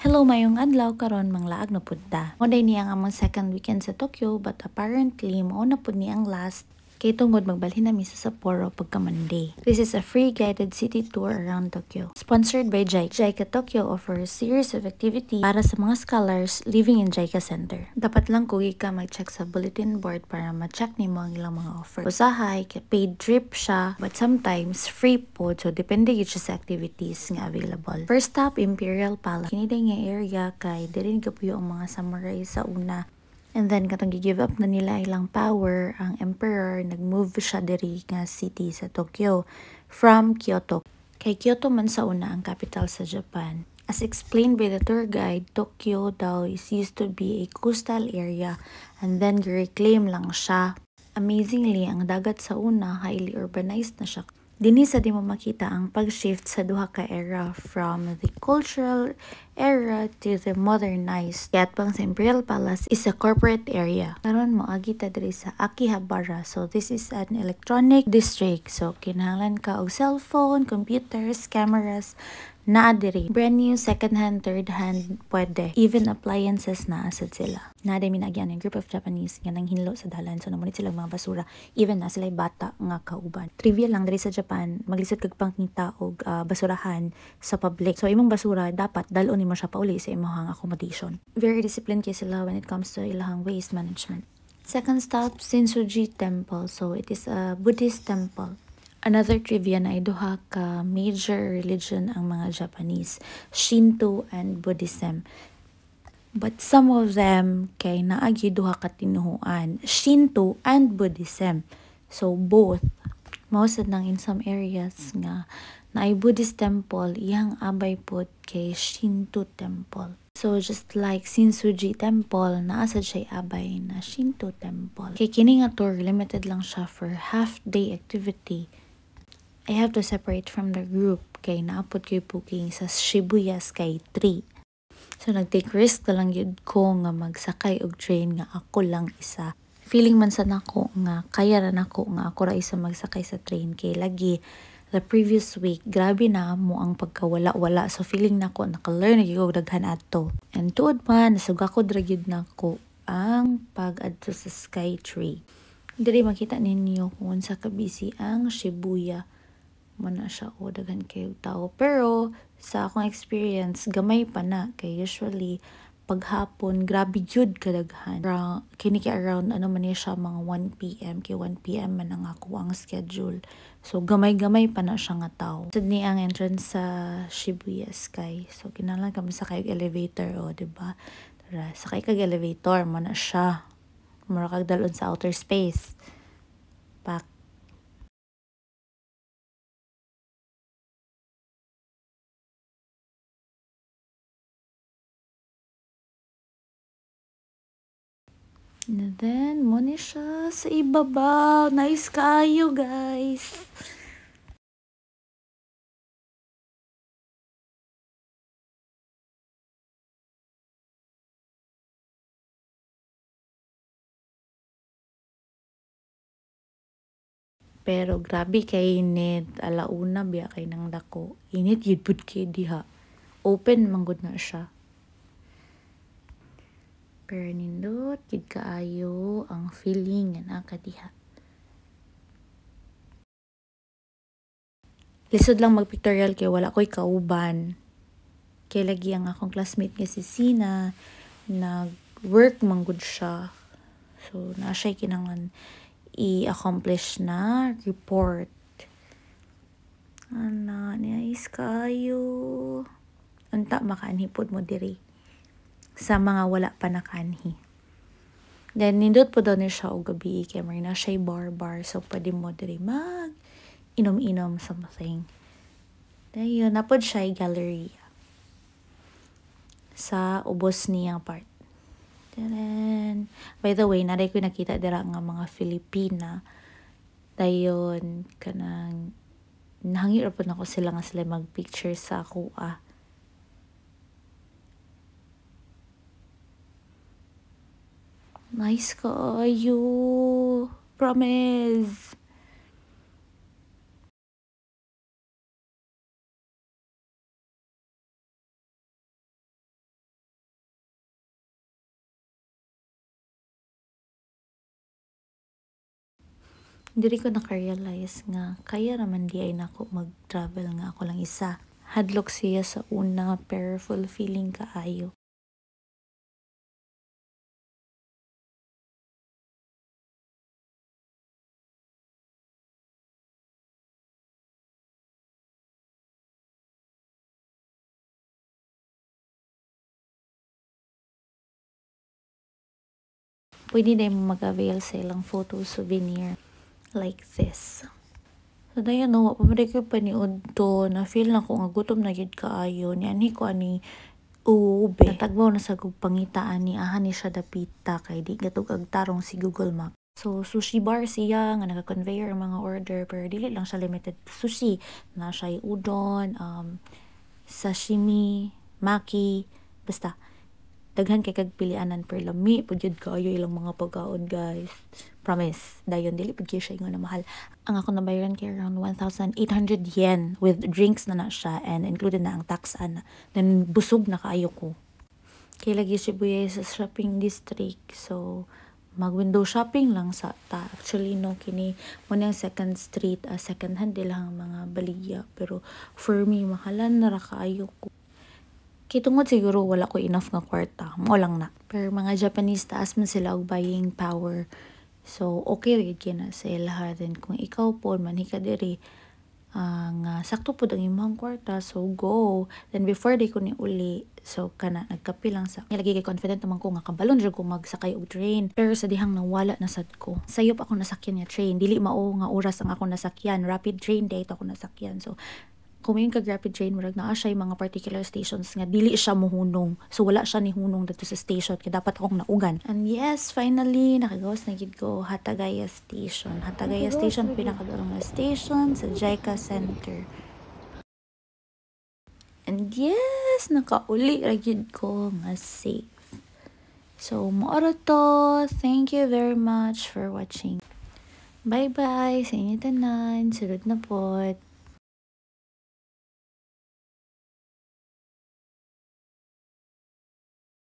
Hello, mayong adlaw karon manglaag na pud ta. Mo day niya ang among second weekend sa Tokyo but apparently mao na pud ni ang last kay tungod magbalhin nami sa Sapporo pagka Monday. This is a free guided city tour around Tokyo. Sponsored by JICA. JICA Tokyo offers series of activity para sa mga scholars living in JICA Center. Dapat lang kugi ka mag-check sa bulletin board para ma-check nimo ang ilang mga offer. Usahay kay paid trip siya but sometimes free po so depende gyud siya sa activities nga available. First stop Imperial Palace. Kini day nga area kay diri kapuyo ang mga samurai sa una. And then katong gi-give up na nila ilang power, ang emperor nag-move siya diri nga city sa Tokyo from Kyoto. Kay Kyoto man sa una ang capital sa Japan. As explained by the tour guide, Tokyo daw is used to be a coastal area and then reclaim lang siya. Amazingly, ang dagat sa una highly urbanized na siya. Dinhi sa di mo makita ang pag-shift sa duha ka era from the cultural era to the modernized. Kaya't bang sa Imperial Palace is a corporate area. Karon mo agita diri sa Akihabara. So this is an electronic district. So kinahanglan ka og cellphone, computers, cameras, naa diri. Brand new, second hand, third hand, pwede. Even appliances na asad sila. Nade minagyan ng group of Japanese nga nang hinlo sa dalan. So namunit sila mga basura. Even na sila bata nga kauban. Trivia lang diri sa Japan, maglisod kag pangkita og basurahan sa public. So imong basura dapat dalon nimo siya pauli sa imong accommodation. Very disciplined kay sila when it comes to ilahang waste management. Second stop, Shinsuji Temple. So it is a Buddhist temple. Another trivia na duha ka major religion ang mga Japanese, Shinto and Buddhism. But some of them kay naagi duha ka tinuhuan, Shinto and Buddhism. So both, most ng in some areas nga naay Buddhist temple, iyang abay pod kay Shinto temple. So just like Shinsuji Temple, naasa siya abay na Shinto temple. Kay kini nga tour limited lang siya for half-day activity. I have to separate from the group kay naapod kay booking sa Shibuya Sky 3. So nag-take risk na lang yun ko nga magsakay og train nga ako lang isa. Feeling man sa nako nga kaya ra nako nga ako ra isa magsakay sa train kay lagi the previous week grabe na mo ang pagkawala-wala so feeling nako naka-learn gyud og daghan adto. And tuod man nasugak ko dra gyud nako ang pag-adto sa Sky 3. Diri makita ninyo kung unsa ka busy ang Shibuya. Mana siya o daghan kayo tao pero sa akong experience gamay pa na kay usually paghapon grabe jud kadaghan kini kay around ano man siya mga 1 PM kay 1 PM man ang ako ang schedule so gamay pa na siya nga tao sad ni ang entrance sa Shibuya Sky so kinahanglan kami sakay og elevator o diba tara sakay kag elevator mo na siya mura kag dalon sa outer space pak. And then, mo ni siya sa ibabaw. Nice kayo, guys. Pero grabe kay init. Alauna biya kay nang dako. Init yun pud kay diha. Open manggod na siya. Pero nindot, gid kaayo ang feeling nga nakadiha. Lisod lang mag-pictorial kay wala ko'y kauban. Kay lagi ang akong classmate nga si Sina, nag-work manggod siya. So, na siya kinangan i-accomplish na report. Ana, nice kayo. Unta makaanhipod mo diri sa mga wala pa nakanhi. Then, nindot po daw ni siya o gabi kay na siya bar so pwede mo diri mag inom-inom something. Then, yun, napod siya gallery sa ubos niyang part. Then, by the way, naday ko nakita dira nga mga Filipina. Dayon, kanang nahangir po na ko sila nga sila mag-picture sa ako Nice kayo. Promise. Diri ko naka-realize nga kaya naman di ay nako mag-travel nga ako lang isa. Hadlok siya sa una pero fulfilling kaayo. Pwede na mo mag-avail sa ilang photo souvenir like this. So dayon no, wa pa man ko paniud to na feel na ko nga gutom na gyud kaayo ni ani ko ani ube. Natagbaw na sa kog pangitaan ni aha ni siya dapita kay di gatug agtarong si Google Map. So sushi bar siya nga naka-conveyor ang mga order pero dili lang siya limited to sushi. Na siya udon, sashimi, maki, basta daghan kay kag pilianan per lami pud jud kaayo ilang mga pagkaon guys. Promise, dayon dili pud siya nga na mahal. Ang ako nabayaran kay around 1,800 yen with drinks na siya and included na ang tax ana. Then busog na kaayo ko. Kay lagi Shibuya sa shopping district. So mag-window shopping lang sa ta. Actually no kini mo nang second street, second hand lang mga baligya pero for me mahalan na ra kaayo ko. Kitungod siguro wala ko enough nga kwarta. Mo lang na. Pero mga Japanese taas man sila og buying power. So okay rin kina sa ilaha. Then kung ikaw po manhi ka diri nga sakto po ang imong kwarta so go. Then before day ko ni uli so kana nagkape lang sa lagi kay confident naman ko nga kabalon jud ko magsakay og train pero sa dihang nawala na sad ko sayop ako nasakyan nga train dili mao nga oras ang ako nasakyan rapid train date ako nasakyan so kung may kag rapid train murag naa siya mga particular stations nga dili siya mohunong so wala siya ni hunong dito sa station kaya dapat akong naugan and yes finally nakagawas na gid ko Hatagaya Station pinakadulong nga station sa JICA Center and yes nakauli ra gid ko nga safe so moara to thank you very much for watching bye bye sa inyo tanan sulod na pod.